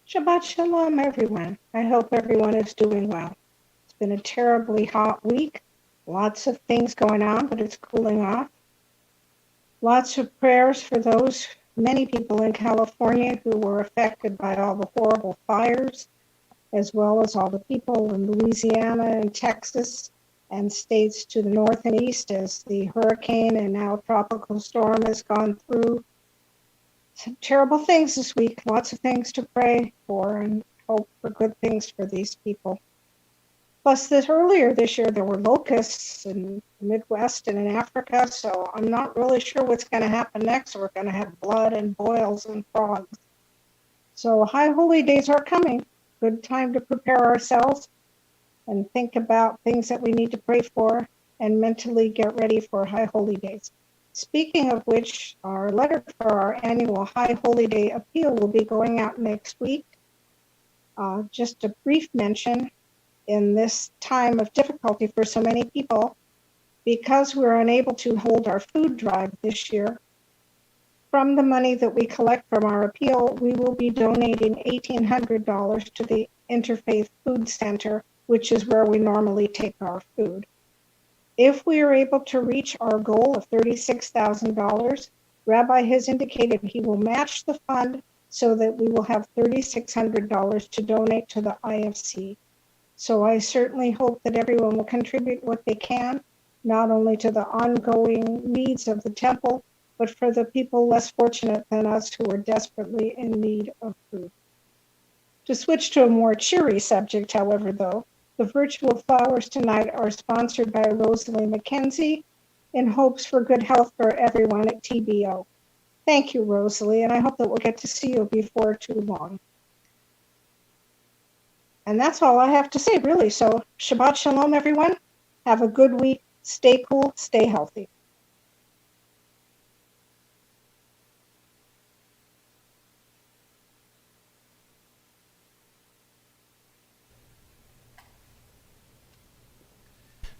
Shabbat Shalom, everyone. I hope everyone is doing well. It's been a terribly hot week. Lots of things going on, but it's cooling off. Lots of prayers for those, many people in California who were affected by all the horrible fires, as well as all the people in Louisiana and Texas and states to the north and east as the hurricane and now tropical storm has gone through. Some terrible things this week, lots of things to pray for and hope for good things for these people. Plus, earlier this year, there were locusts in the Midwest and in Africa, so I'm not really sure what's going to happen next. We're going to have blood and boils and frogs. So high holy days are coming. Good time to prepare ourselves and think about things that we need to pray for and mentally get ready for high holy days. Speaking of which, our letter for our annual High Holy Day appeal will be going out next week. Just a brief mention, in this time of difficulty for so many people, because we're unable to hold our food drive this year, from the money that we collect from our appeal, we will be donating $1,800 to the Interfaith Food Center, which is where we normally take our food. If we are able to reach our goal of $36,000, Rabbi has indicated he will match the fund so that we will have $3,600 to donate to the IFC. So I certainly hope that everyone will contribute what they can, not only to the ongoing needs of the temple, but for the people less fortunate than us who are desperately in need of food. To switch to a more cheery subject, however, though, the virtual flowers tonight are sponsored by Rosalie McKenzie in hopes for good health for everyone at TBO. Thank you, Rosalie, and I hope that we'll get to see you before too long. And that's all I have to say, really. So Shabbat Shalom, everyone. Have a good week. Stay cool. Stay healthy.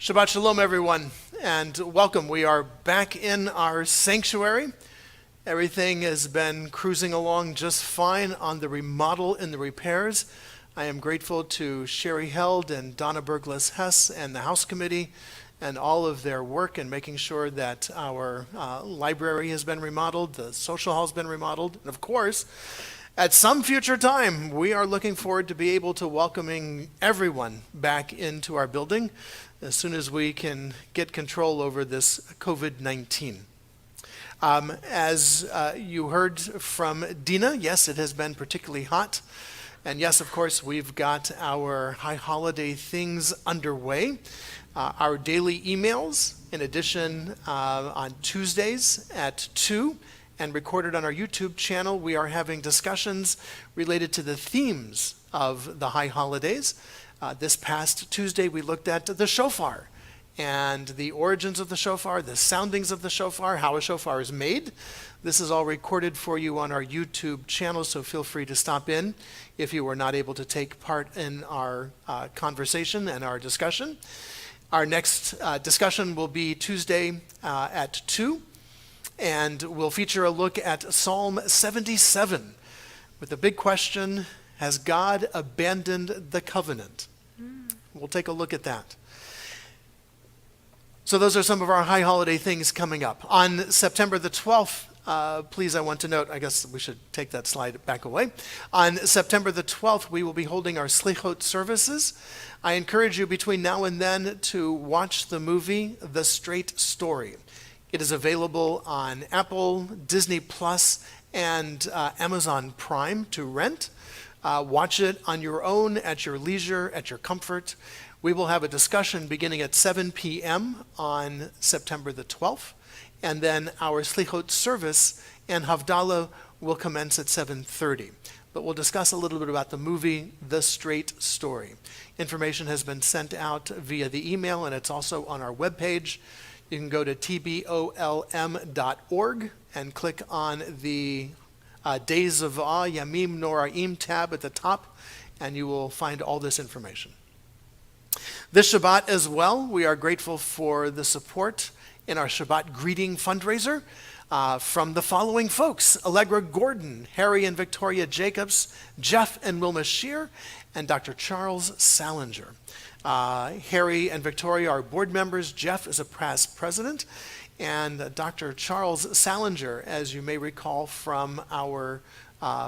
Shabbat Shalom, everyone, and welcome. We are back in our sanctuary. Everything has been cruising along just fine on the remodel and the repairs. I am grateful to Sherry Held and Donna Berglas-Hess and the House Committee and all of their work in making sure that our library has been remodeled, the social hall has been remodeled, and of course, at some future time, we are looking forward to be able to welcoming everyone back into our building as soon as we can get control over this COVID-19. As you heard from Dina, yes, it has been particularly hot. And yes, of course, we've got our high holiday things underway. Our daily emails, in addition, on Tuesdays at 2, and recorded on our YouTube channel, we are having discussions related to the themes of the high holidays. This past Tuesday, we looked at the shofar and the origins of the shofar, the soundings of the shofar, how a shofar is made. This is all recorded for you on our YouTube channel, so feel free to stop in if you were not able to take part in our conversation and our discussion. Our next discussion will be Tuesday at 2, and we'll feature a look at Psalm 77 with the big question, has God abandoned the covenant? We'll take a look at that. So those are some of our high holiday things coming up. On September the 12th, please, I want to note, I guess we should take that slide back away. On September the 12th, we will be holding our Slichot services. I encourage you between now and then to watch the movie, The Straight Story. It is available on Apple, Disney Plus, and Amazon Prime to rent. Watch it on your own, at your leisure, at your comfort. We will have a discussion beginning at 7 p.m. on September the 12th, and then our Slichot service and Havdalah will commence at 7:30. But we'll discuss a little bit about the movie, The Straight Story. Information has been sent out via the email, and it's also on our webpage. You can go to tbolm.org and click on the Days of Awe, Yamim Noraim tab at the top, and you will find all this information. This Shabbat as well, we are grateful for the support in our Shabbat greeting fundraiser. from the following folks: Allegra Gordon, Harry and Victoria Jacobs, Jeff and Wilma Shear, and Dr. Charles Salinger. Harry and Victoria are board members. Jeff is a past president. And Dr. Charles Salinger, as you may recall from our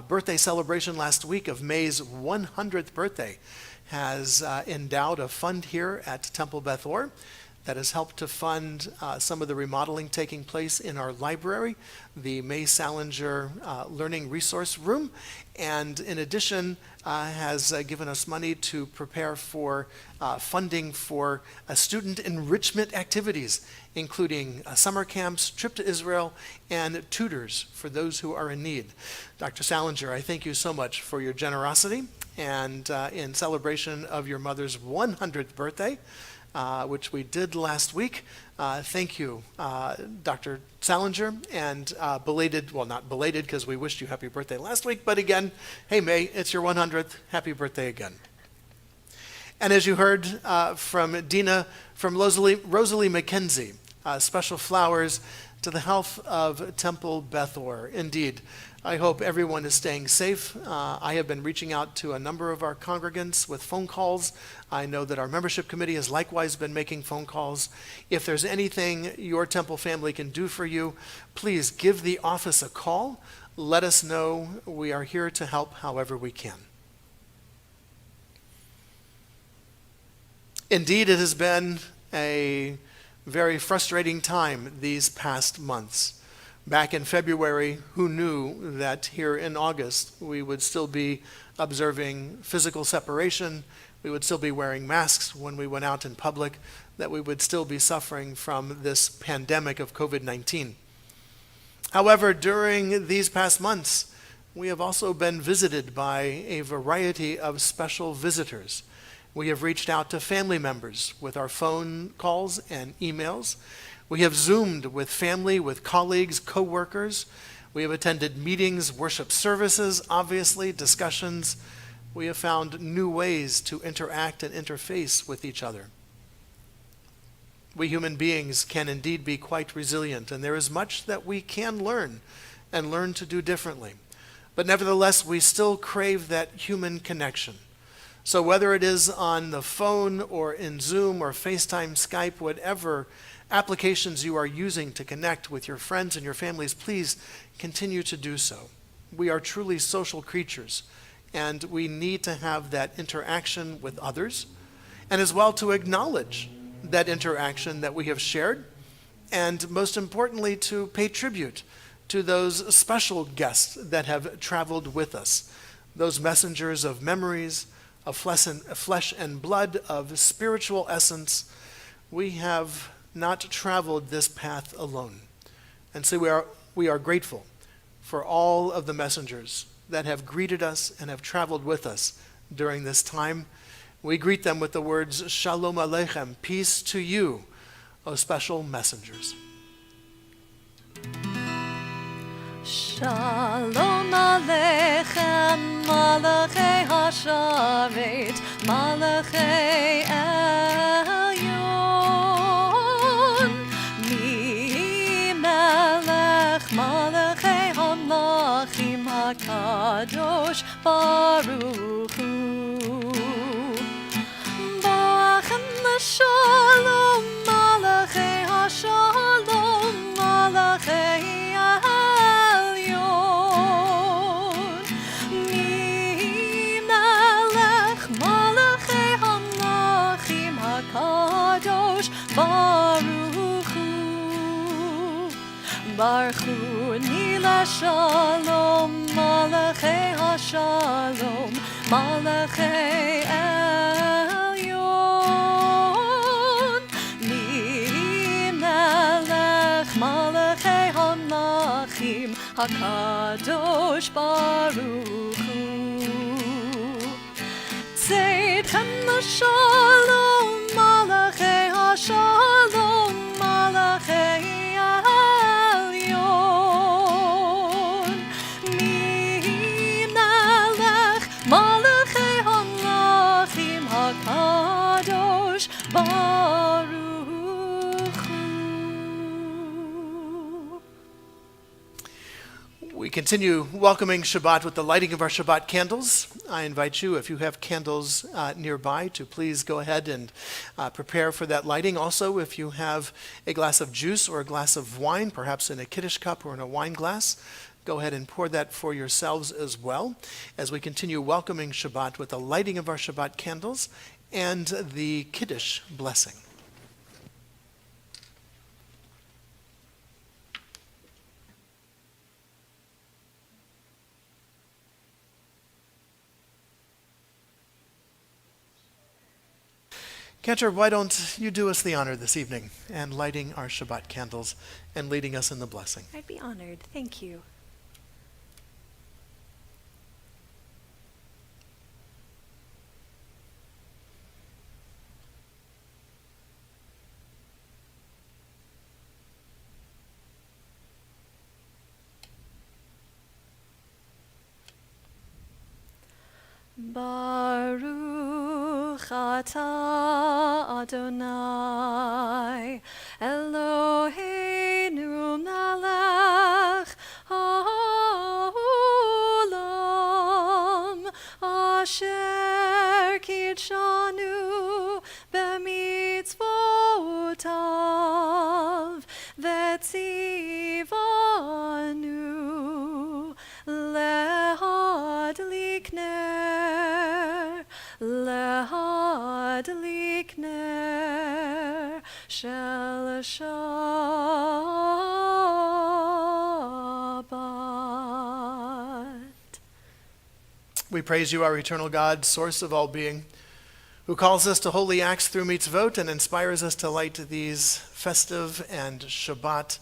birthday celebration last week of May's 100th birthday, has endowed a fund here at Temple Beth Or that has helped to fund some of the remodeling taking place in our library, the May Salinger Learning Resource Room, and in addition has given us money to prepare for funding for student enrichment activities, including summer camps, trip to Israel, and tutors for those who are in need. Dr. Salinger, I thank you so much for your generosity, and in celebration of your mother's 100th birthday, which we did last week. Thank you, Dr. Salinger, and belated, well, not belated because we wished you happy birthday last week, but again, hey May, it's your 100th, happy birthday again. And as you heard from Dina, from Rosalie McKenzie, special flowers to the health of Temple Beth Or. Indeed, I hope everyone is staying safe. I have been reaching out to a number of our congregants with phone calls. I know that our membership committee has likewise been making phone calls. If there's anything your Temple family can do for you, please give the office a call. Let us know. We are here to help however we can. Indeed, it has been a very frustrating time these past months. Back in February, who knew that here in August we would still be observing physical separation, we would still be wearing masks when we went out in public, that we would still be suffering from this pandemic of COVID-19. However, during these past months, we have also been visited by a variety of special visitors. We have reached out to family members with our phone calls and emails. We have Zoomed with family, with colleagues, co-workers. We have attended meetings, worship services, obviously, discussions. We have found new ways to interact and interface with each other. We human beings can indeed be quite resilient, and there is much that we can learn and learn to do differently. But nevertheless, we still crave that human connection. So whether it is on the phone or in Zoom or FaceTime, Skype, whatever applications you are using to connect with your friends and your families, please continue to do so. We are truly social creatures, and we need to have that interaction with others, and as well to acknowledge that interaction that we have shared, and most importantly, to pay tribute to those special guests that have traveled with us, those messengers of memories, of flesh and blood, of spiritual essence. We have not traveled this path alone. And so we are grateful for all of the messengers that have greeted us and have traveled with us during this time. We greet them with the words, Shalom Aleichem, peace to you, O special messengers. Shalom Aleichem, Malachei HaSharet, Malachei Elyon, Mi Melech, Malachei HaMlachim HaKadosh, Baruch Hu. Ba'achem l'shalom, Malachei HaShalom, Malachei Baruch Hu Nila Shalom, Malachei HaShalom, Malachei Elyon, Mi Melech, Malachei HaMlachim, HaKadosh Baruch Hu. Tzedchem l'shalom, Malachei HaShalom, Malachei Baruch Hu. We continue welcoming Shabbat with the lighting of our Shabbat candles. I invite you, if you have candles nearby, to please go ahead and prepare for that lighting. Also, if you have a glass of juice or a glass of wine, perhaps in a Kiddush cup or in a wine glass, go ahead and pour that for yourselves as well, as we continue welcoming Shabbat with the lighting of our Shabbat candles and the Kiddush blessing. Cantor, why don't you do us the honor this evening and lighting our Shabbat candles and leading us in the blessing? I'd be honored. Thank you. Baruch atah Adonai Eloheinu melech haolam asher kitshanu b'mitzvotav v'tzivanu lehadlik ner shel Shabbat. We praise you, our eternal God, source of all being, who calls us to holy acts through mitzvot and inspires us to light these festive and Shabbat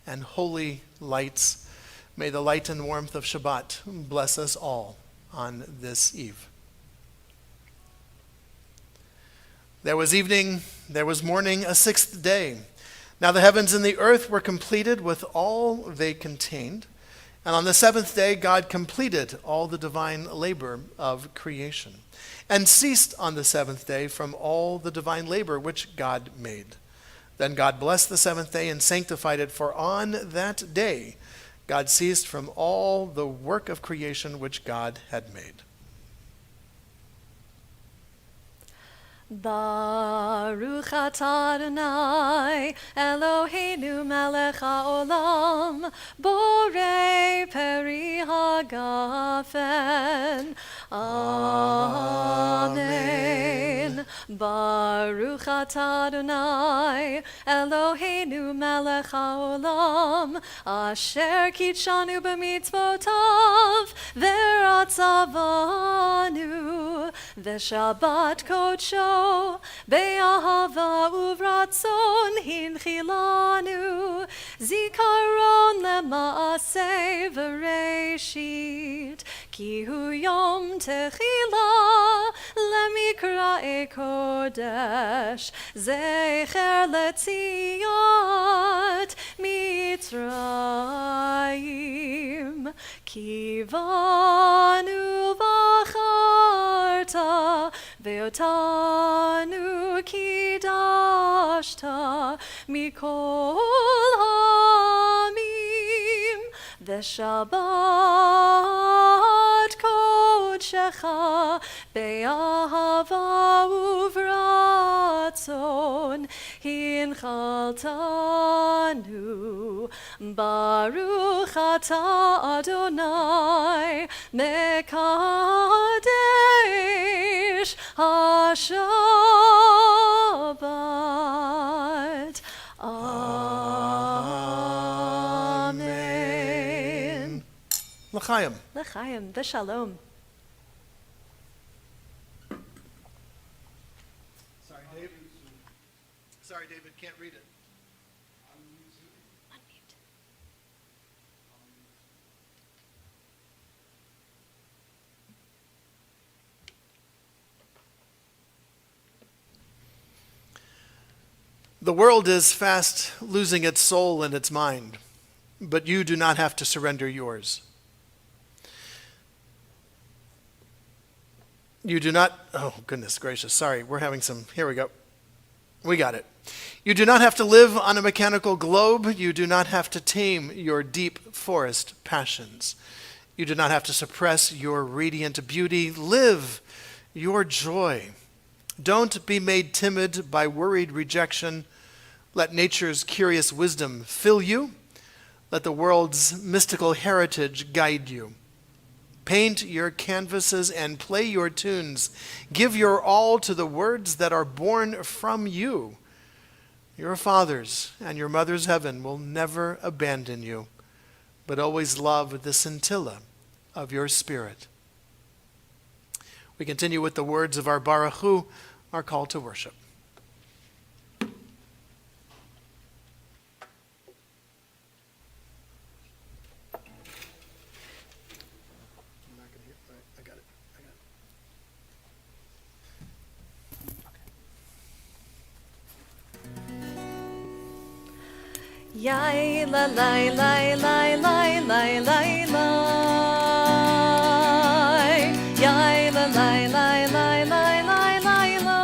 and holy lights. May the light and warmth of Shabbat bless us all on this eve. There was evening, there was morning, a sixth day. Now the heavens and the earth were completed with all they contained. And on the seventh day, God completed all the divine labor of creation, and ceased on the seventh day from all the divine labor which God made. Then God blessed the seventh day and sanctified it, for on that day God ceased from all the work of creation which God had made. Baruch atah Adonai Eloheinu melech haolam borei peri hagafen. Amen. Baruch atah Adonai Eloheinu melech haolam asher kitshanu b'mitzvotav v'ratzavanu v'shabbat kodsho be'ahava uvratzon hinchilanu zikaron lema'aseh v'reishit ki hu yom techila lemikra'e kodesh zecher letziat mitzrayim kivanu v'acharta ve'otanu kidashta mikol hamim v'shabbat kodshecha be'ahava uvratzon hinchaltanu. Baruch atah Adonai mekadesh HaShabbat. Amen. L'chaim. L'chaim v'shalom. Sorry, David, can't read it. Unmute. The world is fast losing its soul and its mind, but you do not have to surrender yours. You do not, oh goodness gracious, sorry, we're having some, here we go. We got it. You do not have to live on a mechanical globe. You do not have to tame your deep forest passions. You do not have to suppress your radiant beauty. Live your joy. Don't be made timid by worried rejection. Let nature's curious wisdom fill you. Let the world's mystical heritage guide you. Paint your canvases and play your tunes. Give your all to the words that are born from you. Your father's and your mother's heaven will never abandon you, but always love the scintilla of your spirit. We continue with the words of our Baruch Hu, our call to worship. Yai la lai lai lai lai lai lai lai. Yai la lai lai lai lai lai lai lai.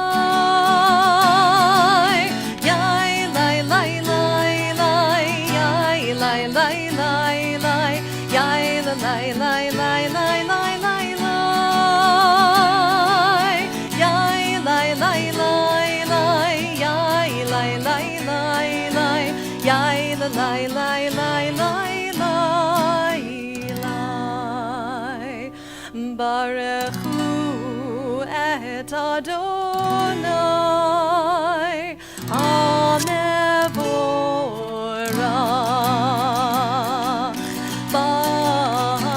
Yai lai lai lai lai. Yai lai lai lai lai. Yai la lai lai lai lai lai lai lai. Yai lai lai lai lai. Yai lai lai lai lai. Yai la lai lai lai lai lai lai. Baruch Hu et Adonai HaMevorach. Baruch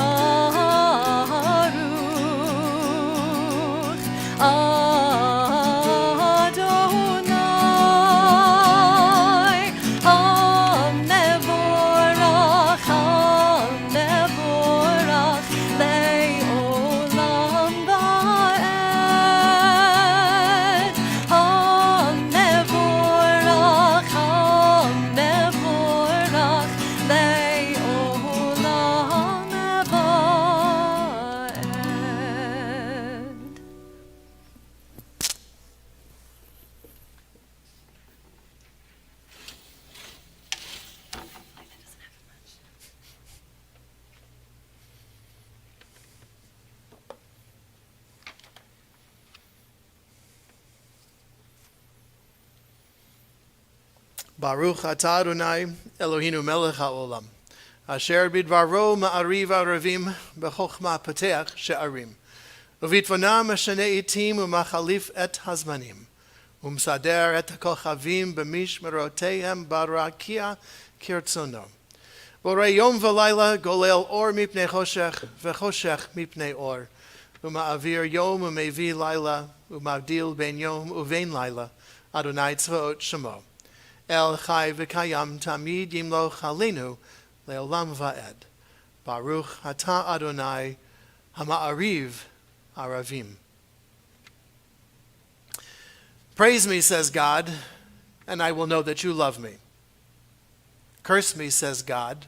Adonai HaMevorach, HaMevorach le'olam va'ed. HaMevorach, HaMevorach le'olam va'ed. Baruch atah Adonai Eloheinu melech haolam, asher bidvaro ma'ariv aravim b'chochma pateach she'arim, uvitvanam meshane itim umachalif et hazmanim, umsader et hakochavim b'mishmerotehem barakia kirtzono. Borei yom v'layla golel or mipnei choshech v'choshech mipnei or, uma'avir yom umevi layla umavdil ben yom uvein layla, Adonai tzvaot shemo. El Chai v'Kayam Tamid Yimloch Aleinu Le'olam Va'ed. Baruch Atah Adonai Hama'ariv Aravim. Praise me, says God, and I will know that you love me. Curse me, says God,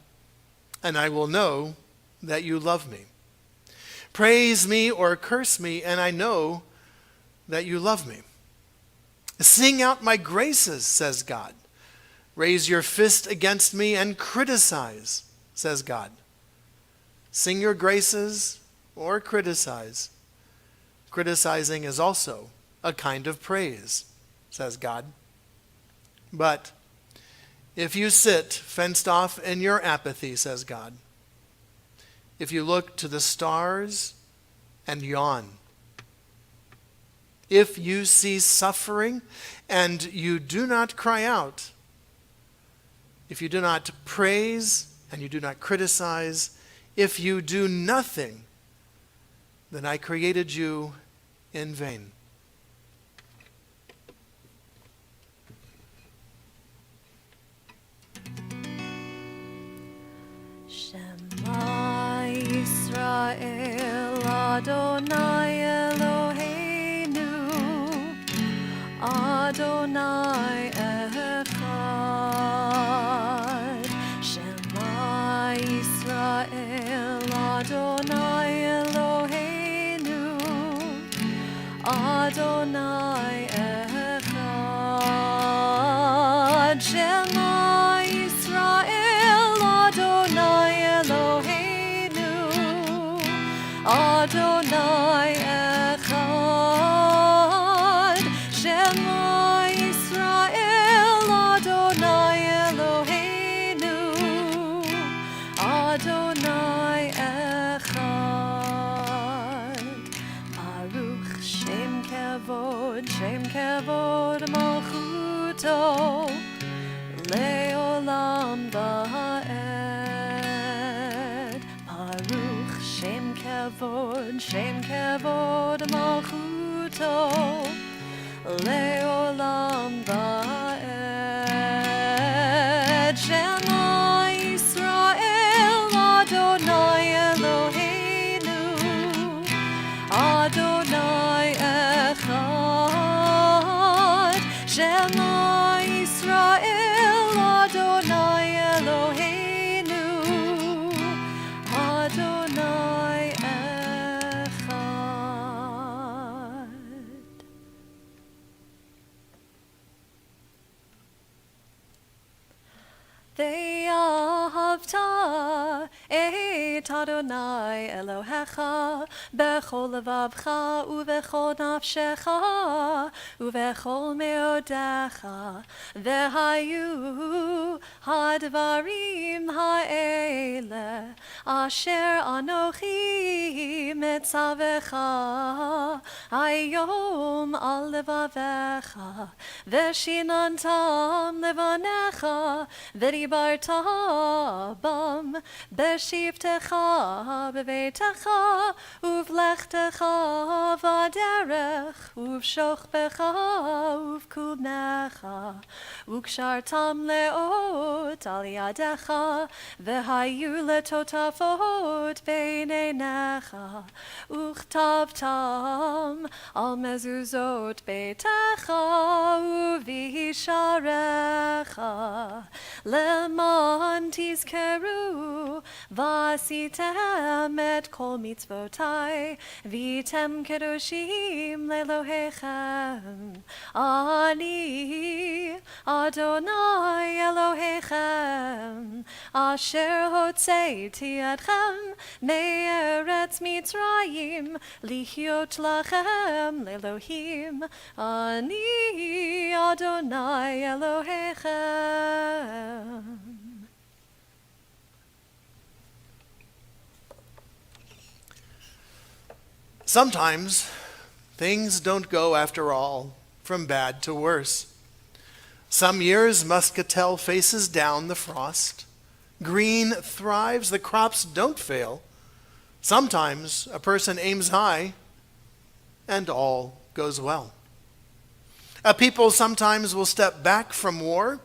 and I will know that you love me. Praise me or curse me, and I know that you love me. Sing out my graces, says God. Raise your fist against me and criticize, says God. Sing your graces or criticize. Criticizing is also a kind of praise, says God. But if you sit fenced off in your apathy, says God, if you look to the stars and yawn, if you see suffering and you do not cry out, if you do not praise and you do not criticize, if you do nothing, then I created you in vain. Shema Yisrael Adonai Eloheinu Adonai Echad. Shema Yisrael Adonai Eloheinu Adonai Echad. Shema Yisrael Adonai Eloheinu Adonai Echad Shema Yisrael Adonai Eloheinu Adonai Echad Baruch Shem Kevod Malchuto Leolam Va'ed Baruch Shem Kevod Malchuto Leolam Va'ed Shema Yisrael Adonai Eloheinu Adonai Echad Shema Yisrael Adonai Eloheinu Adonai Echad. Ve'ahavta et Adonai Elohecha bechol levavcha uvechol nafshecha uvechol meodecha vehayu hadvarim ha'ele asher anochi mitzavecha hayom al levavecha veshinantam levanecha v'dibarta bam b'shivtecha b'veitecha uvlechtecha v'derech uvshochbecha uvkulnecha ukshartam leot al yadecha v'hayu letotafot b'neinecha uchtabtam al mezuzot beitecha uvisharecha Leman tizkeru vasitem et kol mitzvotai vitem kedoshim lelohechem ani Adonai Elohechem asher hotzeiti etchem me'eretz Mitzrayim lihyot lachem lelohim ani Adonai Elohechem. Sometimes things don't go after all from bad to worse. Some years muscatel faces down the frost. Green thrives, the crops don't fail. Sometimes a person aims high and all goes well. A people sometimes will step back from war,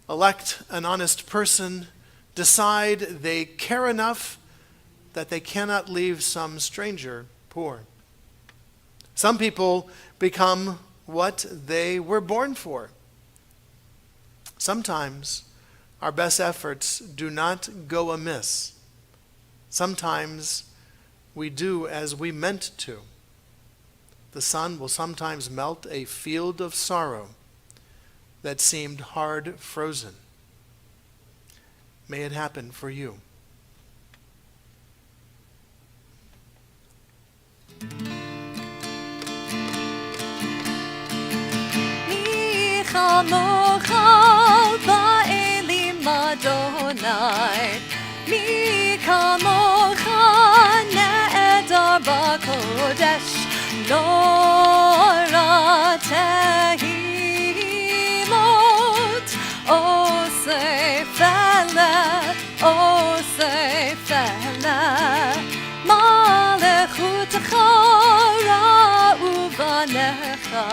elect an honest person, decide they care enough that they cannot leave some stranger poor. Some people become what they were born for. Sometimes our best efforts do not go amiss. Sometimes we do as we meant to. The sun will sometimes melt a field of sorrow that seemed hard frozen. May it happen for you. Mochal ba'elim Adonai Mi kamocha ne'edar ba'kodesh Nora tehilot Osei fele Malechutecha ra'u banecha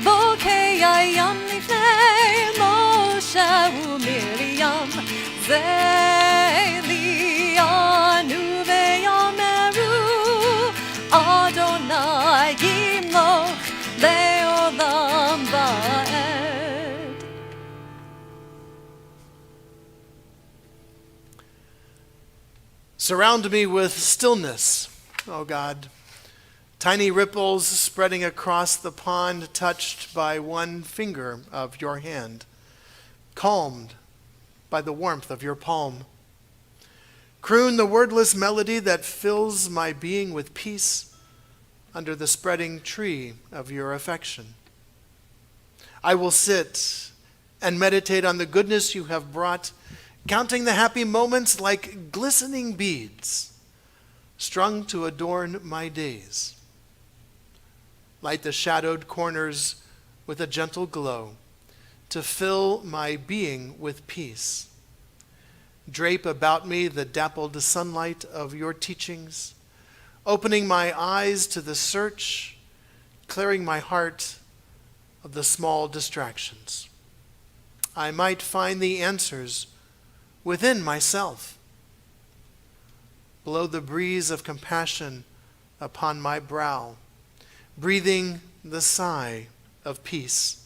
Bokei ayam lifnei Moshe u'Miriam Ze'lianu ve'yameru Adonai yimloch le'olam va'ed. Surround me with stillness, O God. Tiny ripples spreading across the pond touched by one finger of your hand. calmed by the warmth of your palm. Croon the wordless melody that fills my being with peace under the spreading tree of your affection. I will sit and meditate on the goodness you have brought, counting the happy moments like glistening beads, strung to adorn my days. Light the shadowed corners with a gentle glow, to fill my being with peace. Drape about me the dappled sunlight of your teachings, opening my eyes to the search, clearing my heart of the small distractions. I might find the answers within myself. Blow the breeze of compassion upon my brow, breathing the sigh of peace.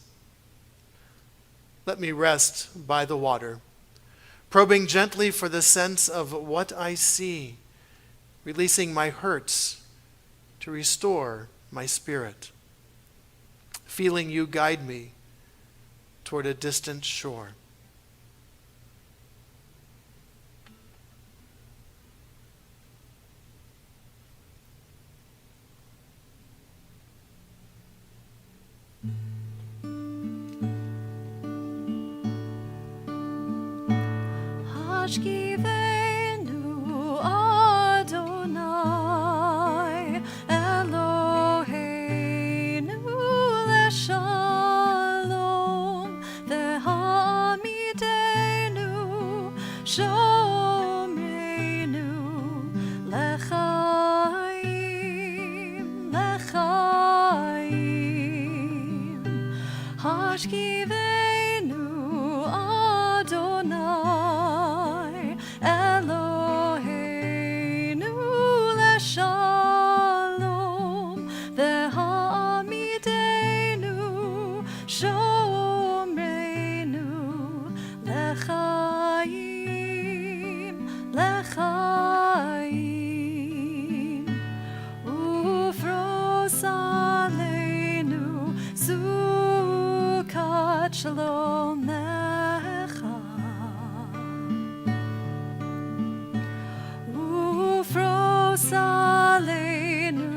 Let me rest by the water, probing gently for the sense of what I see, releasing my hurts to restore my spirit, feeling you guide me toward a distant shore. Hashkivenu Adonai Eloheinu leshalom v'hamidenu shomreinu lechaim lechaim Hashkivenu Adonai Eloheinu leshalom v'hamidenu shomreinu lechaim lechaim ufros aleinu sukat shalom lecha ufros aleinu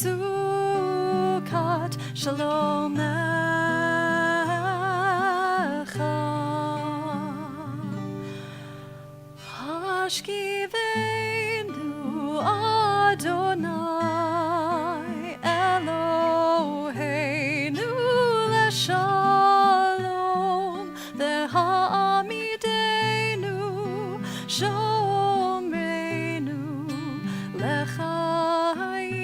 sukat shalom lecha Hashkivenu Adonai Eloheinu leshalom v'hamidenu shomreinu lechaim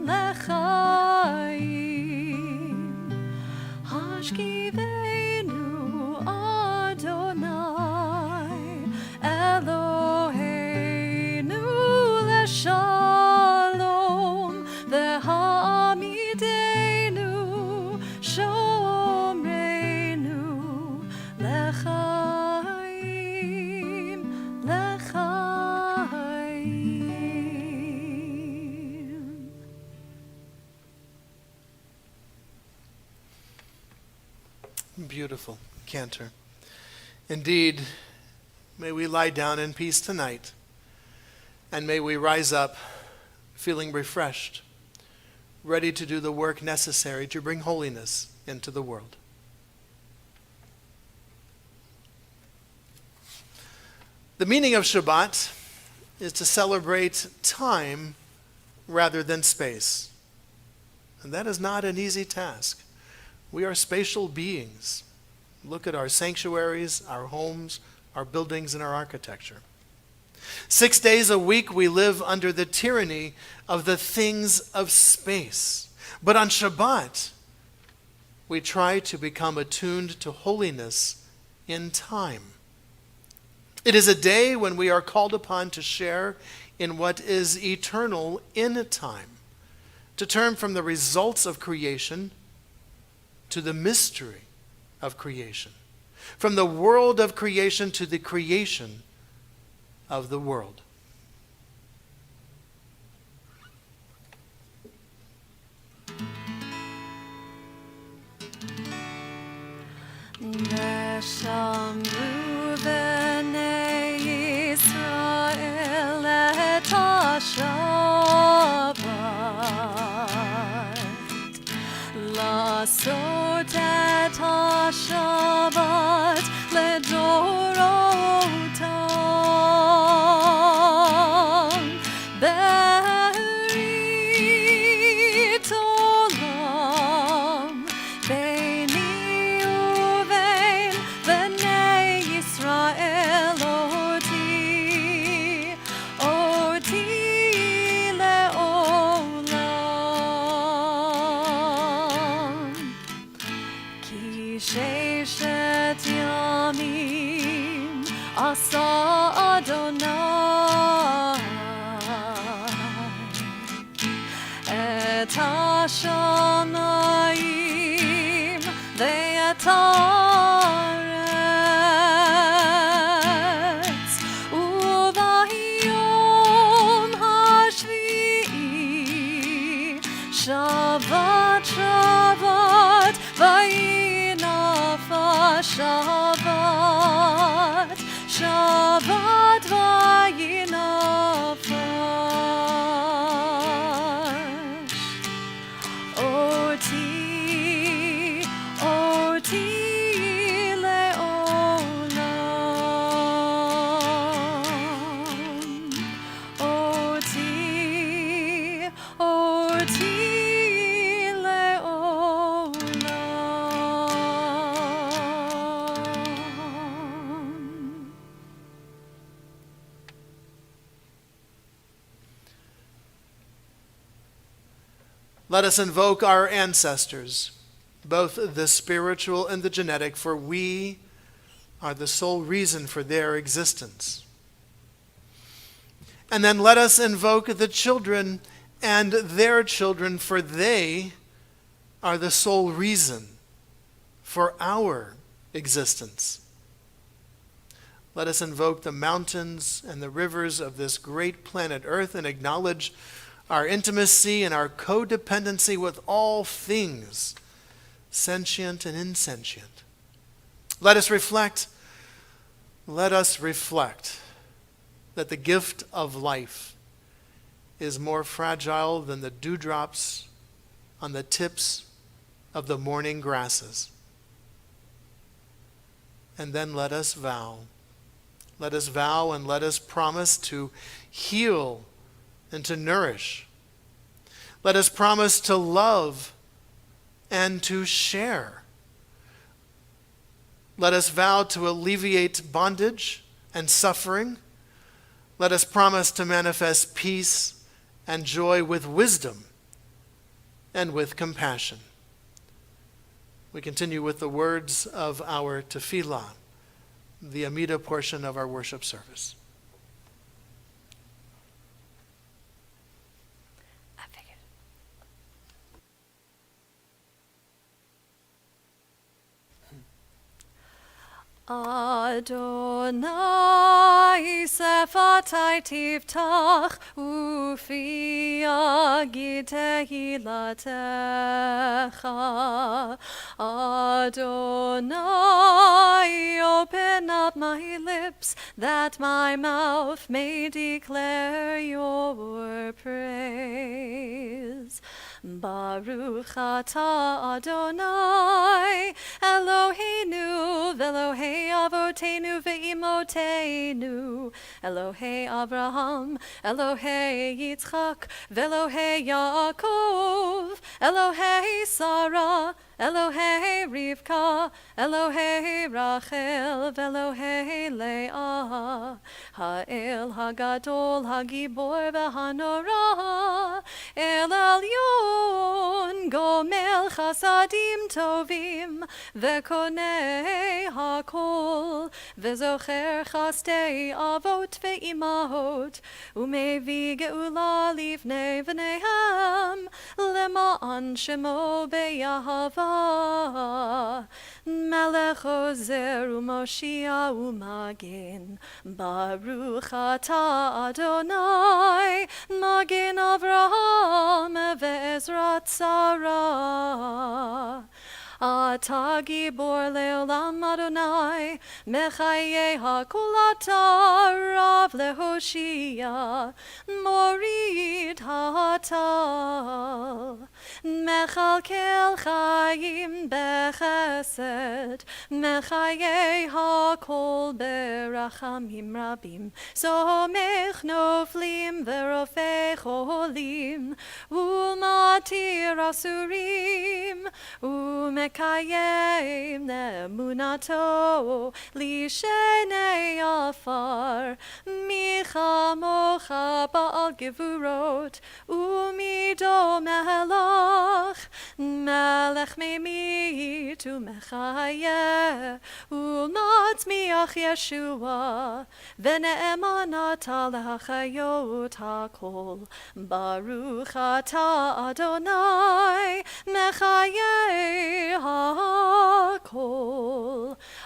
lechaim Hashkivenu Adonai Eloheinu leshalom v'hamidenu shomreinu lechaim lechaim. Beautiful cantor. Indeed, may we lie down in peace tonight, and may we rise up feeling refreshed, ready to do the work necessary to bring holiness into the world. The meaning of Shabbat is to celebrate time rather than space. And that is not an easy task. We are spatial beings. Look at our sanctuaries, our homes, our buildings, and our architecture. 6 days a week we live under the tyranny of the things of space. But on Shabbat, we try to become attuned to holiness in time. It is a day when we are called upon to share in what is eternal in time, to turn from the results of creation to the mystery of creation, from the world of creation to the creation of the world. שמרו בני ישראל את השבת, לעשות את השבת לדורותם, ברית עולם ביני ובין בני ישראל, אותי לעולם. כי ששת ימים עשה אדוני את השמיים ואת הארץ, וביום השביעי שבת שבת ויהי נפש שבת שבת ויהי נפש. אותי לעולם, אותי לעולם. Let us invoke our ancestors, both the spiritual and the genetic, for we are the sole reason for their existence. And then let us invoke the children and their children, for they are the sole reason for our existence. Let us invoke the mountains and the rivers of this great planet Earth and acknowledge our intimacy and our codependency with all things, sentient and insentient. Let us reflect that the gift of life is more fragile than the dewdrops on the tips of the morning grasses. And then let us vow and let us promise to heal and to nourish. Let us promise to love and to share. Let us vow to alleviate bondage and suffering. Let us promise to manifest peace and joy with wisdom and with compassion. We continue with the words of our tefillah, the Amida portion of our worship service. Adonai sefatai tiftach ufi yagid tehilatecha. Adonai, open up my lips that my mouth may declare your praise. Baruch atah Adonai Eloheinu v'Elohei avotenu ve'imotenu, Elohei Abraham, Elohei Yitzchak, v'Elohei Yaakov, Elohei Sarah, Elohei Rivka, Elohei Rachel, v'Elohei Leah, Ha'el Hagadol, Hagibor v'Hanora, El Elyon, Gomel Chasadim Tovim, v'Konei Hakol, v'Zocher Chastei Avot ve'Imahot, Umevi Geula Livnei v'Nehem, Lema'an Shemo be'Yahava, Melech Ozer u'Moshia u'Magen, Baruch atah Adonai, Magen Avraham ve'Ezrat Sarah. אתה גיבור לעולם אדוני, מחיי הכל אתה רב להושיע, מוריד הטל. מכלכל חיים בחסד, מחיי הכל ברחמים רבים, סומך נופלים ורופא חולים, ומתיר אסורים, ומקיים לאמונתו לשני עפר. מי כמוך בעל גבורות, ומידו מלך, מלך ממית ומחיה, ומצמיח ישוע, ונאמן אתה להחיות הכל. ברוך אתה אדוני, מחיי הכל.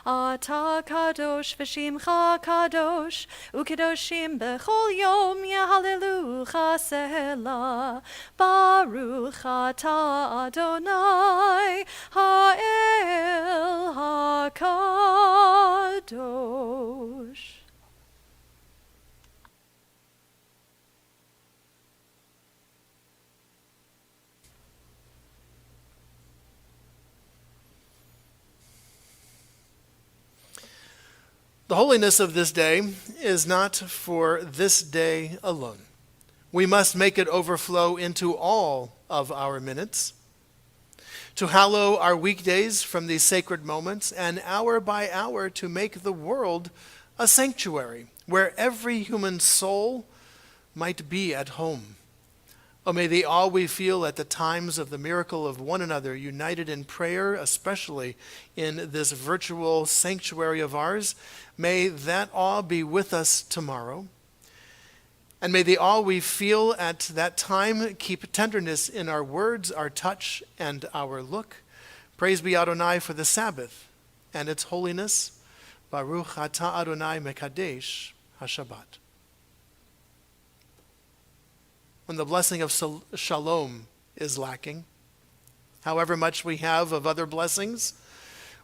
אתה קדוש ושמך קדוש, וקדושים בכל יום יהללוך סלה. ברוך אתה אדוני, האל הקדוש. The holiness of this day is not for this day alone. We must make it overflow into all of our minutes, to hallow our weekdays from these sacred moments, and hour by hour to make the world a sanctuary where every human soul might be at home. Oh, may the awe we feel at the times of the miracle of one another united in prayer, especially in this virtual sanctuary of ours, may that awe be with us tomorrow. And may the awe we feel at that time keep tenderness in our words, our touch, and our look. Praise be Adonai for the Sabbath and its holiness. Baruch atah Adonai mekadesh haShabbat. When the blessing of shalom is lacking, however much we have of other blessings,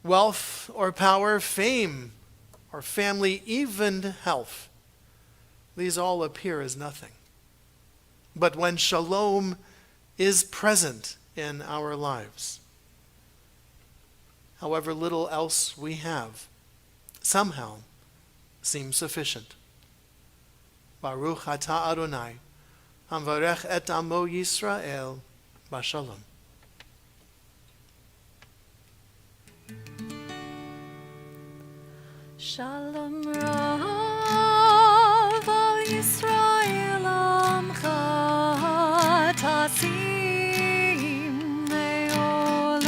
wealth or power, fame or family, even health, these all appear as nothing. But when shalom is present in our lives, however little else we have, somehow seems sufficient. Baruch atah Adonai, Hamvarech et amo Yisrael, Bashalom. Shalom Rav al Yisrael Amcha Tasim Leolam.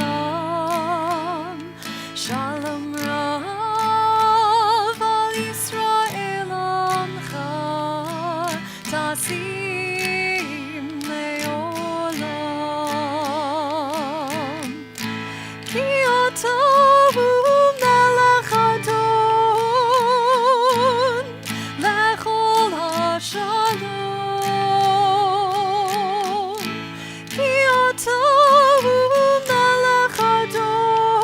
Shalom Rav al Yisrael Amcha Tasim Leolam. Ki atavu melech adon lechol hashalom. Ki atavu melech adon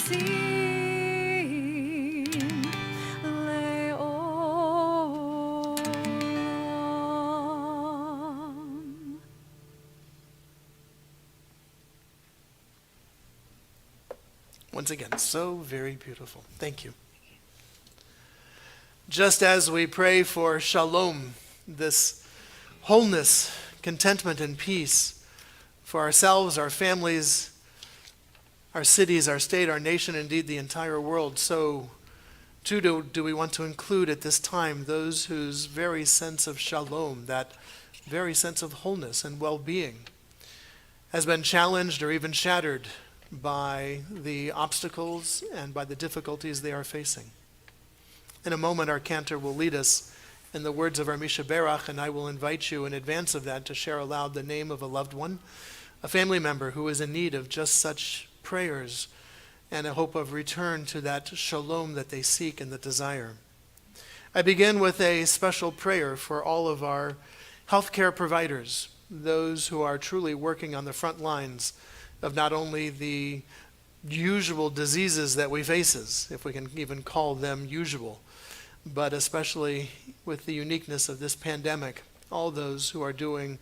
sim leolam. Once again, so very beautiful. Thank you. Just as we pray for shalom, this wholeness, contentment, and peace for ourselves, our families, our cities, our state, our nation, indeed the entire world, so too do we want to include at this time those whose very sense of shalom, that very sense of wholeness and well-being, has been challenged or even shattered by the obstacles and by the difficulties they are facing. In a moment, our cantor will lead us in the words of our Misha Berach, and I will invite you in advance of that to share aloud the name of a loved one, a family member who is in need of just such prayers and a hope of return to that shalom that they seek and that desire. I begin with a special prayer for all of our healthcare providers, those who are truly working on the front lines of not only the usual diseases that we face, if we can even call them usual, but especially with the uniqueness of this pandemic, all those who are doing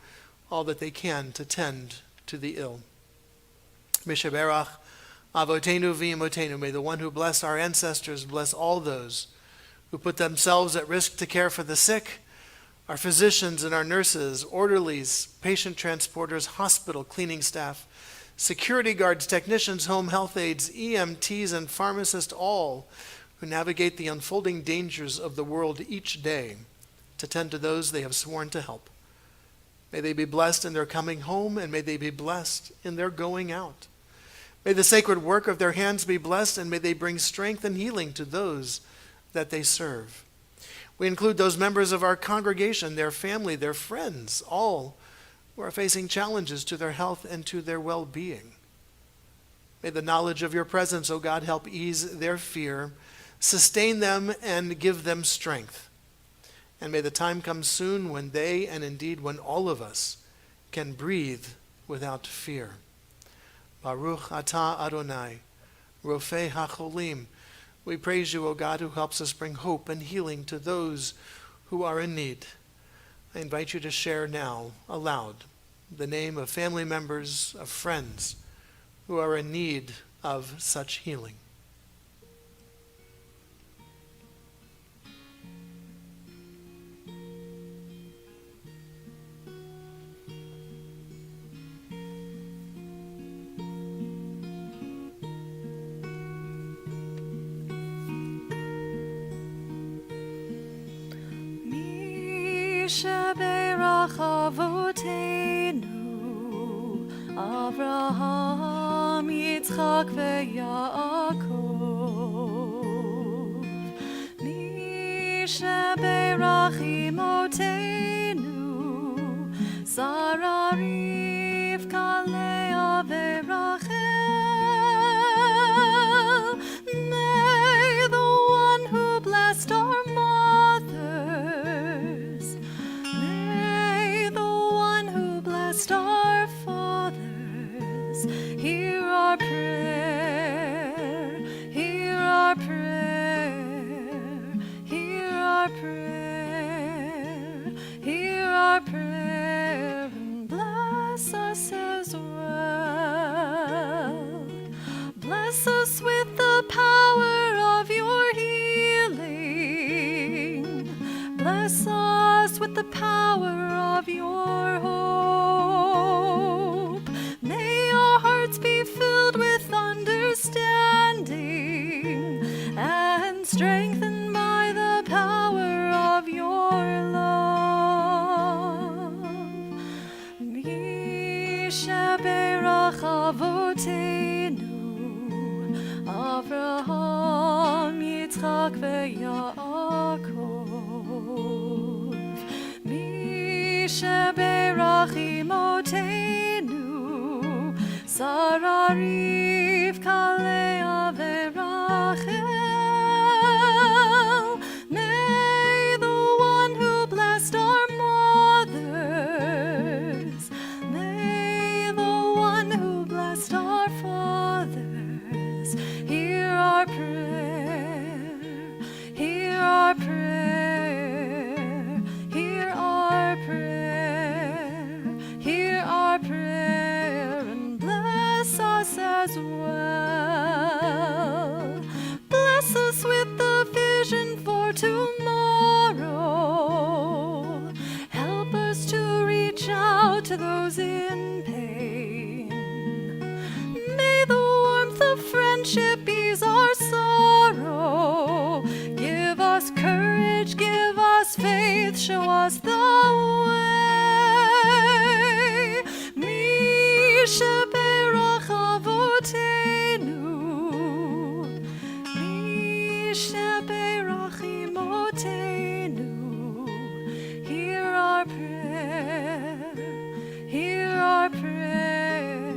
all that they can to tend to the ill. Misha Berach, Avotenu v'Imotenu, may the one who blessed our ancestors bless all those who put themselves at risk to care for the sick, our physicians and our nurses, orderlies, patient transporters, hospital cleaning staff, security guards, technicians, home health aides, EMTs, and pharmacists, all who navigate the unfolding dangers of the world each day to tend to those they have sworn to help. May they be blessed in their coming home, and may they be blessed in their going out. May the sacred work of their hands be blessed, and may they bring strength and healing to those that they serve. We include those members of our congregation, their family, their friends, all who are facing challenges to their health and to their well-being. May the knowledge of your presence, O God, help ease their fear, sustain them, and give them strength. And may the time come soon when they, and indeed when all of us, can breathe without fear. Baruch atah Adonai, Rofei HaCholim. We praise you, O God, who helps us bring hope and healing to those who are in need. I invite you to share now, aloud, the name of family members, of friends, who are in need of such healing. Sheberach avotenu, Avraham, Yitzchak, veYaakov. Mi sheberach imotenu, Sarah, Rivka, Leah, veRachel. May the one who blessed our mothers, our fathers, hear our prayer, hear our prayer, hear our prayer, hear our prayer, and bless us as well. Bless us with the power of your healing. Bless us with the power of your hope. May our hearts be filled with understanding and strengthened by the power of your love. Mi sheberach avotenu, Avraham, Yitzchak, veYaakov. Mi sheberach imotenu, Sarah, Rivka, Leah, veRachel. May the one who blessed our mothers, may the one who blessed our fathers, hear ease our sorrow. Give us courage, give us faith, show us the way. Mi sheberach avotenu, mi sheberach imotenu. Hear our prayer, hear our prayer,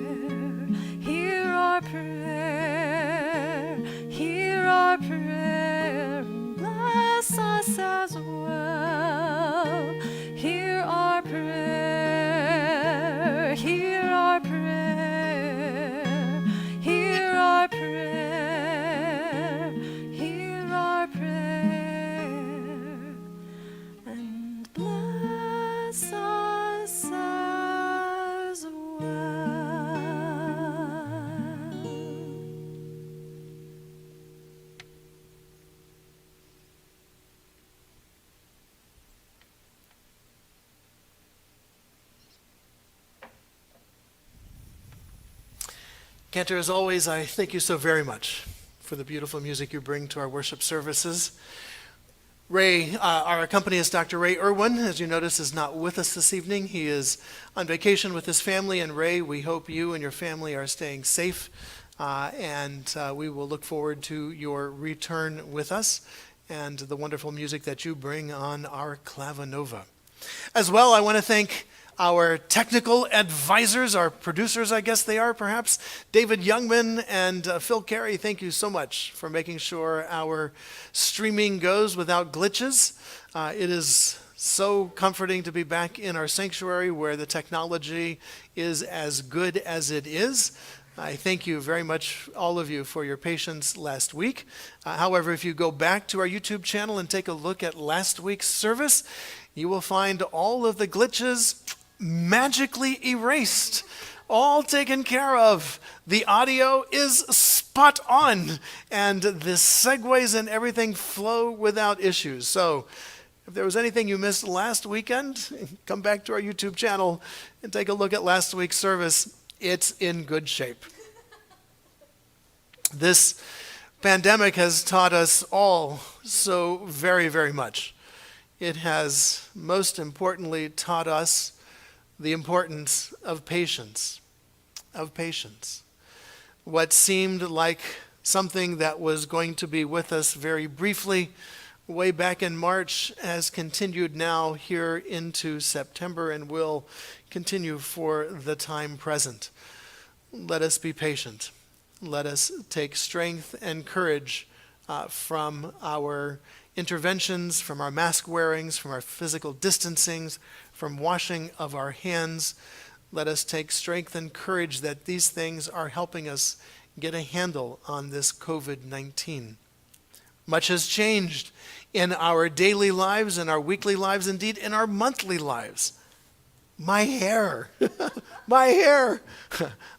hear our prayer, hear our prayer, and bless us as well. Hear our prayer, hear our prayer, hear our prayer, hear our prayer, and bless us as well. Cantor, as always, I thank you so very much for the beautiful music you bring to our worship services. Ray, our accompanist, Dr. Ray Irwin, as you notice, is not with us this evening. He is on vacation with his family. And Ray, we hope you and your family are staying safe. And we will look forward to your return with us and the wonderful music that you bring on our Clavinova. As well, I want to thank our technical advisors, our producers, I guess they are perhaps, David Youngman and Phil Carey. Thank you so much for making sure our streaming goes without glitches. It is so comforting to be back in our sanctuary where the technology is as good as it is. I thank you very much, all of you, for your patience last week. However, if you go back to our YouTube channel and take a look at last week's service, you will find all of the glitches magically erased, all taken care of. The audio is spot on, and the segues and everything flow without issues. So if there was anything you missed last weekend, come back to our YouTube channel and take a look at last week's service. It's in good shape. This pandemic has taught us all so very, very much. It has most importantly taught us the importance of patience, What seemed like something that was going to be with us very briefly way back in March has continued now here into September and will continue for the time present. Let us be patient. Let us take strength and courage from our interventions, from our mask wearings, from our physical distancings, from washing of our hands. Let us take strength and courage that these things are helping us get a handle on this COVID-19. Much has changed in our daily lives, in our weekly lives, indeed in our monthly lives. My hair, my hair.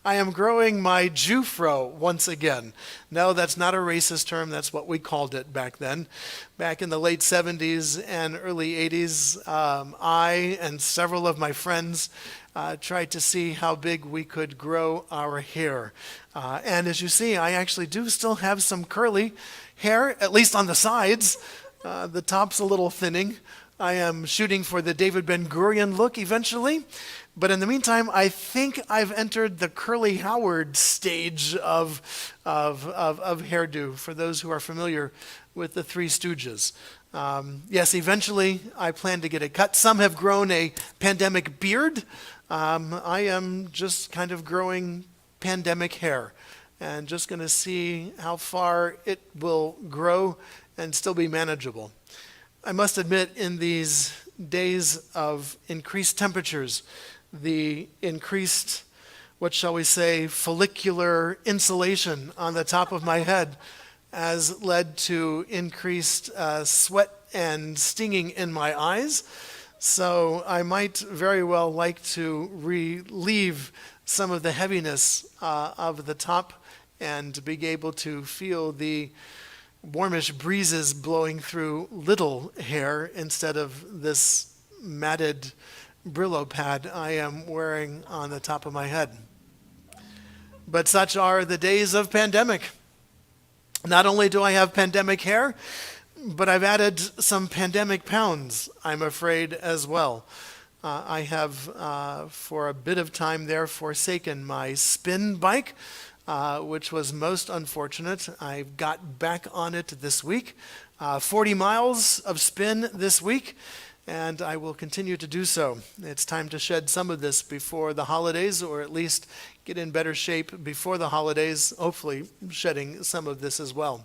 I am growing my Jufro once again. No, that's not a racist term. That's what we called it back then. Back in the late 70s and early 80s, I and several of my friends tried to see how big we could grow our hair. And as you see, I actually do still have some curly hair, at least on the sides. The top's a little thinning. I am shooting for the David Ben-Gurion look eventually. But in the meantime, I think I've entered the Curly Howard stage of hairdo, for those who are familiar with the Three Stooges. Yes, eventually I plan to get it cut. Some have grown a pandemic beard. I am just kind of growing pandemic hair and just going to see how far it will grow and still be manageable. I must admit, in these days of increased temperatures, the increased, what shall we say, follicular insulation on the top of my head has led to increased sweat and stinging in my eyes. So I might very well like to relieve some of the heaviness of the top and be able to feel the warmish breezes blowing through little hair instead of this matted Brillo pad I am wearing on the top of my head. But such are the days of pandemic. Not only do I have pandemic hair, but I've added some pandemic pounds, I'm afraid, as well. I have, for a bit of time there, forsaken my spin bike, which was most unfortunate. I got back on it this week. 40 miles of spin this week, and I will continue to do so. It's time to shed some of this before the holidays, or at least get in better shape before the holidays, hopefully shedding some of this as well.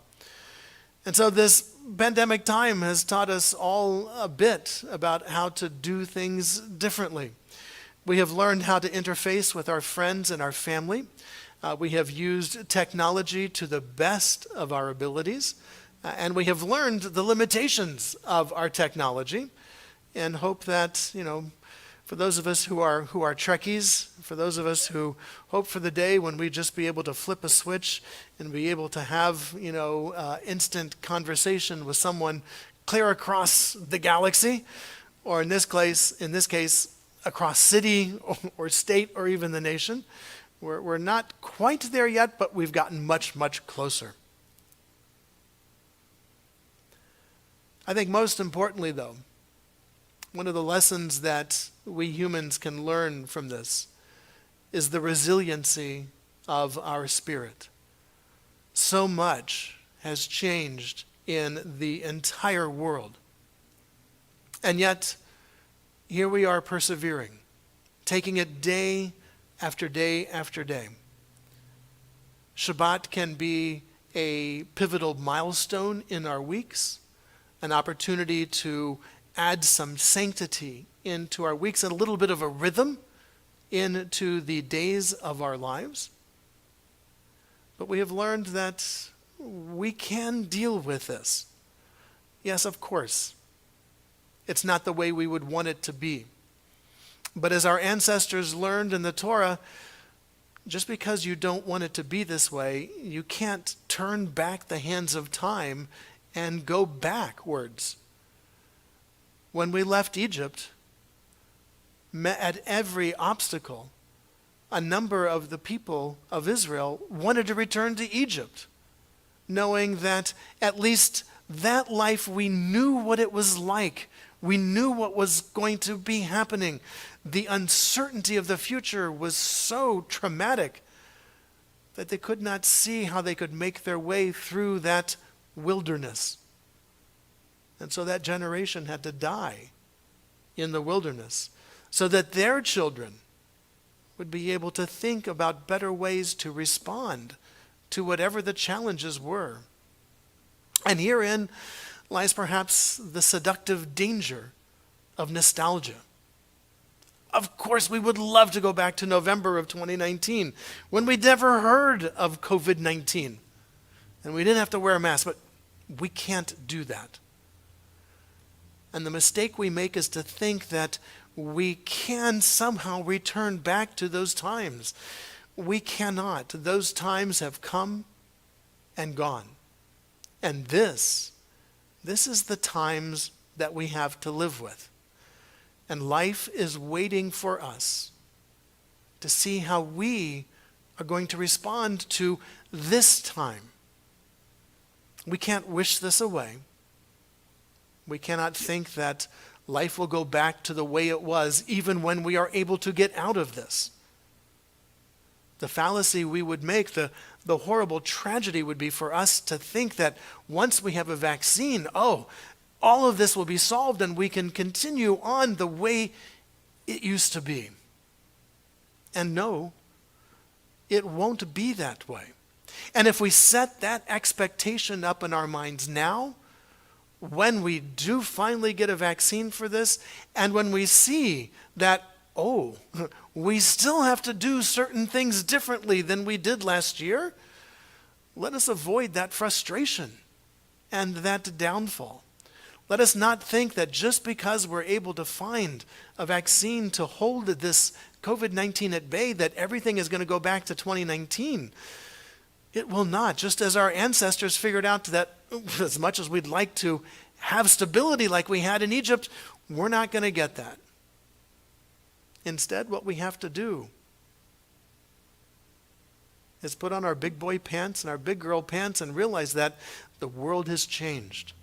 And so this pandemic time has taught us all a bit about how to do things differently. We have learned how to interface with our friends and our family. We have used technology to the best of our abilities, and we have learned the limitations of our technology and hope that, for those of us who are Trekkies, for those of us who hope for the day when we just be able to flip a switch and be able to have, instant conversation with someone clear across the galaxy, or in this case, across city or state or even the nation. We're not quite there yet, but we've gotten much, much closer. I think most importantly, though, one of the lessons that we humans can learn from this is the resiliency of our spirit. So much has changed in the entire world. And yet, here we are persevering, taking it day after day after day. Shabbat can be a pivotal milestone in our weeks, an opportunity to add some sanctity into our weeks and a little bit of a rhythm into the days of our lives. But we have learned that we can deal with this. Yes, of course. It's not the way we would want it to be. But as our ancestors learned in the Torah, just because you don't want it to be this way, you can't turn back the hands of time and go backwards. When we left Egypt, at every obstacle, a number of the people of Israel wanted to return to Egypt, knowing that at least that life, we knew what it was like. We knew what was going to be happening. The uncertainty of the future was so traumatic that they could not see how they could make their way through that wilderness. And so that generation had to die in the wilderness so that their children would be able to think about better ways to respond to whatever the challenges were. And herein lies perhaps the seductive danger of nostalgia. Of course, we would love to go back to November of 2019 when we'd never heard of COVID-19 and we didn't have to wear a mask, but we can't do that. And the mistake we make is to think that we can somehow return back to those times. We cannot. Those times have come and gone. And this is the times that we have to live with. And life is waiting for us to see how we are going to respond to this time. We can't wish this away. We cannot think that life will go back to the way it was even when we are able to get out of this. The fallacy we would make, the horrible tragedy would be for us to think that once we have a vaccine, all of this will be solved and we can continue on the way it used to be. And no, it won't be that way. And if we set that expectation up in our minds now, when we do finally get a vaccine for this, and when we see that, we still have to do certain things differently than we did last year, let us avoid that frustration and that downfall. Let us not think that just because we're able to find a vaccine to hold this COVID-19 at bay, that everything is going to go back to 2019. It will not. Just as our ancestors figured out that as much as we'd like to have stability like we had in Egypt, we're not going to get that. Instead, what we have to do is put on our big boy pants and our big girl pants and realize that the world has changed.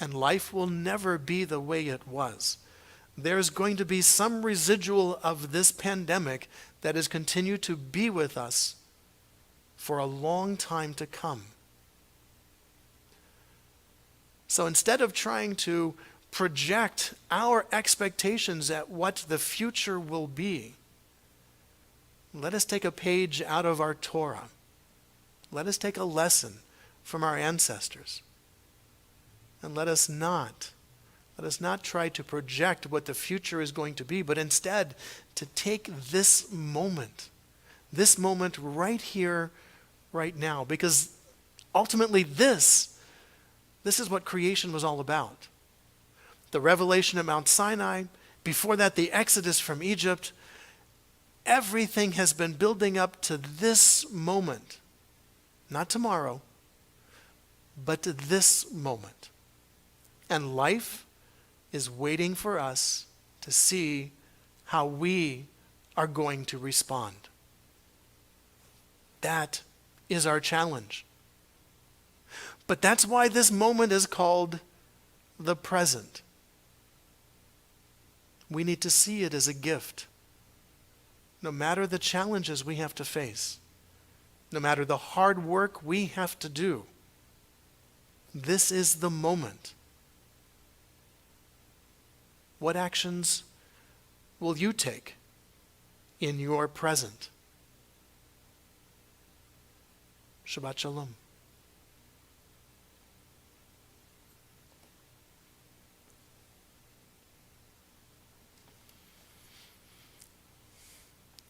And life will never be the way it was. There's going to be some residual of this pandemic that has continued to be with us for a long time to come. So instead of trying to project our expectations at what the future will be, let us take a page out of our Torah. Let us take a lesson from our ancestors. And let us not try to project what the future is going to be, but instead to take this moment right here, right now, because ultimately this is what creation was all about. The revelation at Mount Sinai, before that the Exodus from Egypt, everything has been building up to this moment. Not tomorrow, but to this moment. And life is waiting for us to see how we are going to respond. That is our challenge. But that's why this moment is called the present. We need to see it as a gift. No matter the challenges we have to face, no matter the hard work we have to do, this is the moment. What actions will you take in your present? Shabbat Shalom.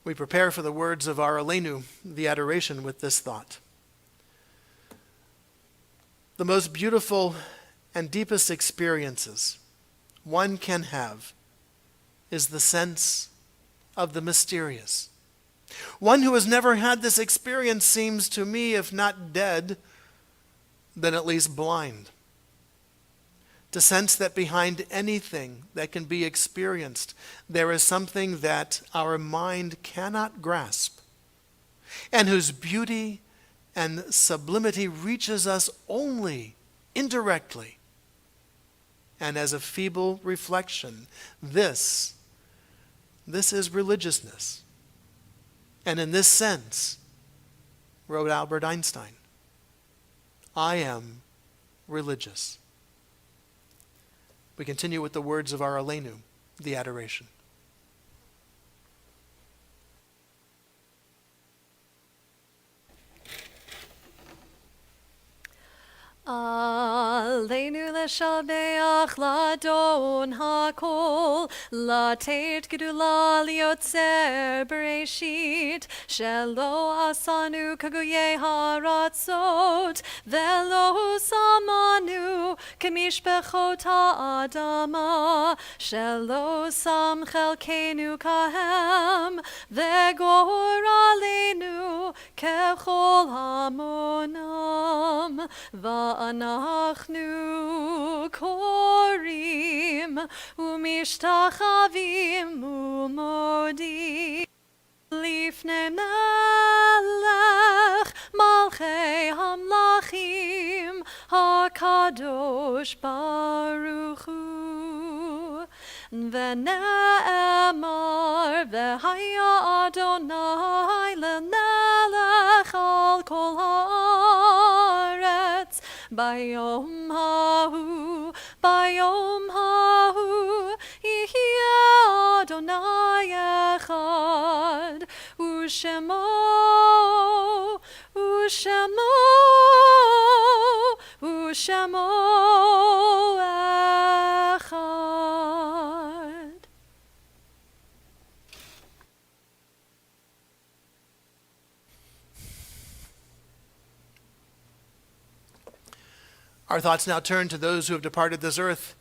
We prepare for the words of our Aleinu, the adoration, with this thought. The most beautiful and deepest experiences one can have is the sense of the mysterious. One who has never had this experience seems to me, if not dead, then at least blind. To sense that behind anything that can be experienced, there is something that our mind cannot grasp, and whose beauty and sublimity reaches us only indirectly. And as a feeble reflection, this is religiousness. And in this sense, wrote Albert Einstein, I am religious. We continue with the words of our Aleinu, the adoration. Aleinu leshabeach ladon hakol, latet gedula liotzer bereshit, shelo asanu kaguye haratzot, velo samanu kemishpechot ha'adama, shelo sam chelkenu kahem, vegor aleinu kechol hamonam, ואנחנו קוראים ומשתחווים ומודים לפני מלך מלכי המלכים הקדוש ברוך הוא ונאמר והיה אדוני למלך על כל הארץ ביום ההוא יהיה אדוני אחד ושמו אחד. Our thoughts now turn to those who have departed this earth,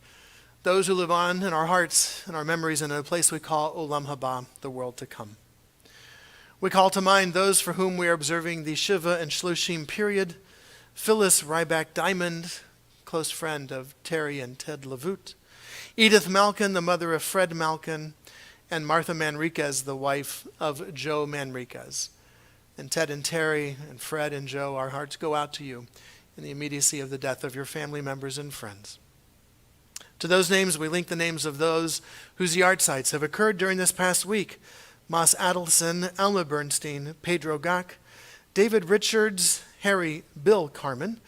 those who live on in our hearts and our memories in a place we call Olam Haba, the world to come. We call to mind those for whom we are observing the Shiva and Shloshim period. Phyllis Ryback Diamond, close friend of Terry and Ted Levoot. Edith Malkin, the mother of Fred Malkin, and Martha Manriquez, the wife of Joe Manriquez. And Ted and Terry and Fred and Joe, our hearts go out to you in the immediacy of the death of your family members and friends. To those names, we link the names of those whose yard sites have occurred during this past week. Mas Adelson, Alma Bernstein, Pedro Gach, David Richards, Harry Bill Carmen,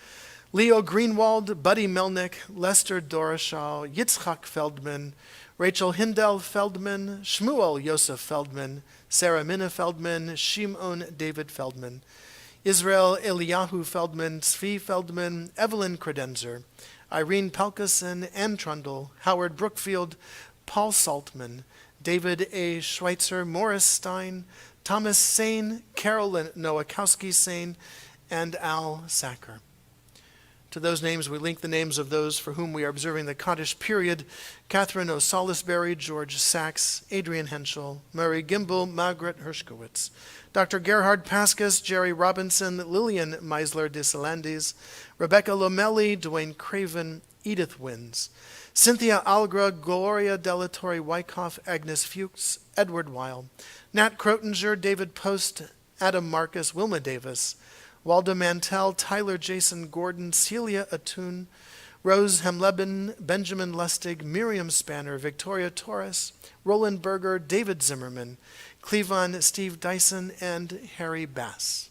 Leo Greenwald, Buddy Melnick, Lester Doroshaw, Yitzchak Feldman, Rachel Hindel Feldman, Shmuel Yosef Feldman, Sarah Minna Feldman, Shimon David Feldman, Israel Eliyahu Feldman, Tzvi Feldman, Evelyn Credenzer, Irene Pelkison, Ann Trundle, Howard Brookfield, Paul Saltman, David A. Schweitzer, Morris Stein, Thomas Sane, Carol Nowakowski Sane, and Al Sacker. To those names, we link the names of those for whom we are observing the Kaddish period: Catherine O. Salisbury, George Sachs, Adrian Henschel, Murray Gimbel, Margaret Hershkowitz, Dr. Gerhard Pascas, Jerry Robinson, Lillian Meisler de Salandis, Rebecca Lomelli, Dwayne Craven, Edith Wins, Cynthia Algra, Gloria Delatorre Wyckoff, Agnes Fuchs, Edward Weil, Nat Krotinger, David Post, Adam Marcus, Wilma Davis, Waldo Mantell, Tyler Jason Gordon, Celia Atun, Rose Hemleben, Benjamin Lustig, Miriam Spanner, Victoria Torres, Roland Berger, David Zimmerman, Cleavon Steve Dyson, and Harry Bass.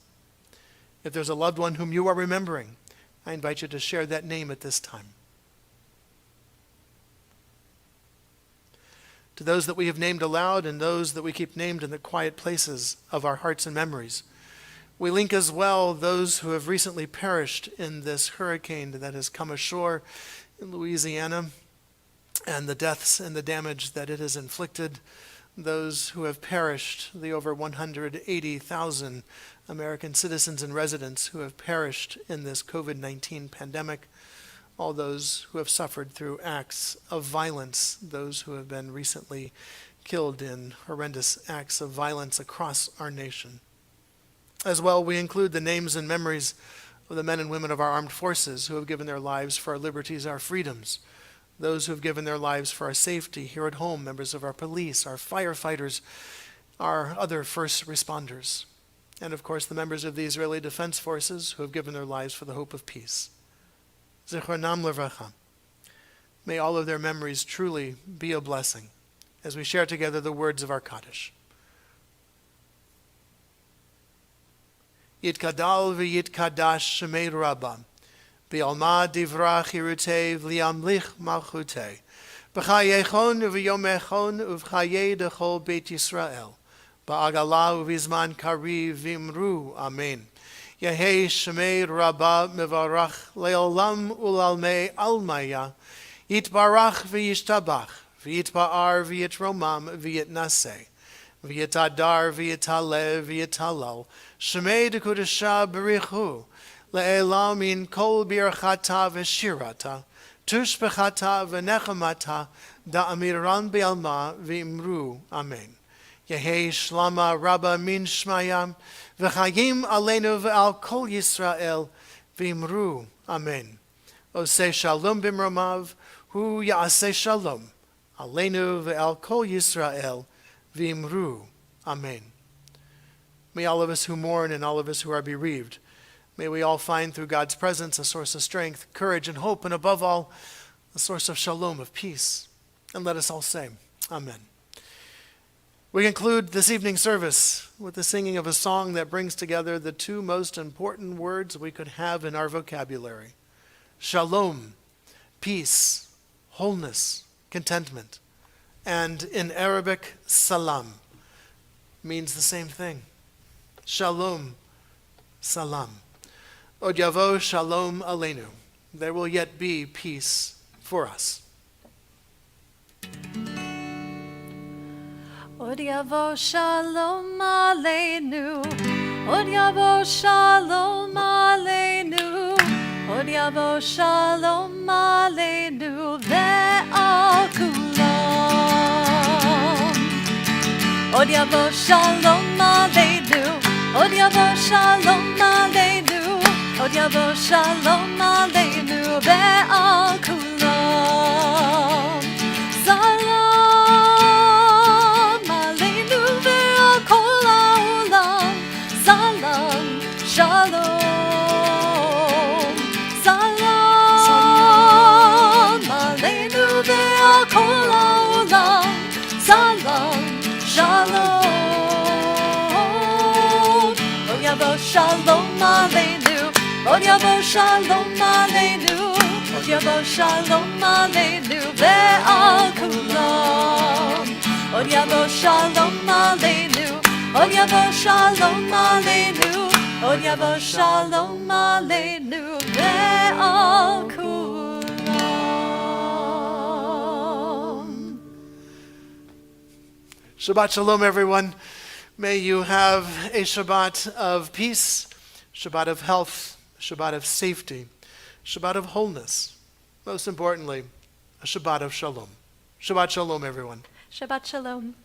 If there's a loved one whom you are remembering, I invite you to share that name at this time. To those that we have named aloud and those that we keep named in the quiet places of our hearts and memories, we link as well those who have recently perished in this hurricane that has come ashore in Louisiana, and the deaths and the damage that it has inflicted, those who have perished, the over 180,000 American citizens and residents who have perished in this COVID-19 pandemic, all those who have suffered through acts of violence, those who have been recently killed in horrendous acts of violence across our nation. As well, we include the names and memories of the men and women of our armed forces who have given their lives for our liberties, our freedoms, those who have given their lives for our safety here at home, members of our police, our firefighters, our other first responders, and of course the members of the Israeli Defense Forces who have given their lives for the hope of peace. Zichronam levracha. May all of their memories truly be a blessing as we share together the words of our Kaddish. Yitkadal v'yitkadash shemei Rabba, b'alma divra chirutei v'liamlich malchutei, b'chayechon v'yomechon uv'chayei dechol Beit Yisrael, ba'agala uv'izman kari v'imru, Amen. Yehei shemei Rabba mevarach le'olam ulalmei almaya, yitbarach v'yishtabach, v'yitba'ar v'yitromam v'yitnaseh, v'yitadar v'yitalev v'yitalal, Shemei dekudasha berichu, le'elam min kol birchata v'shirata, tushbechata v'nechamata, da'amiran be'alma v'imru, Amen. Yehei shlama rabba min shmayam, v'chayim aleinu v'al kol Yisrael, v'imru, Amen. Oseh shalom b'mromav, hu ya'aseh shalom, aleinu v'al kol Yisrael, v'imru, Amen. May all of us who mourn and all of us who are bereaved, may we all find through God's presence a source of strength, courage, and hope, and above all, a source of shalom, of peace. And let us all say, Amen. We conclude this evening's service with the singing of a song that brings together the two most important words we could have in our vocabulary: shalom, peace, wholeness, contentment. And in Arabic, salam means the same thing. Shalom, salam. Od yavo shalom aleinu. There will yet be peace for us. Od yavo shalom aleinu. Od yavo shalom aleinu. Od yavo shalom aleinu ve'al kulam. Od yavo shalom aleinu. Od yavo shalom aleinu, od yavo shalom aleinu ve'al kulam. Salam aleinu ve'al kol ha'olam, salam Od yavo shalom aleinu, od yavo shalom aleinu, ve'al kulam. Od yavo shalom aleinu, od yavo shalom aleinu, od yavo shalom aleinu, ve'al kulam. Shabbat shalom, everyone. May you have a Shabbat of peace, Shabbat of health, Shabbat of safety, Shabbat of wholeness. Most importantly, a Shabbat of shalom. Shabbat shalom, everyone. Shabbat shalom.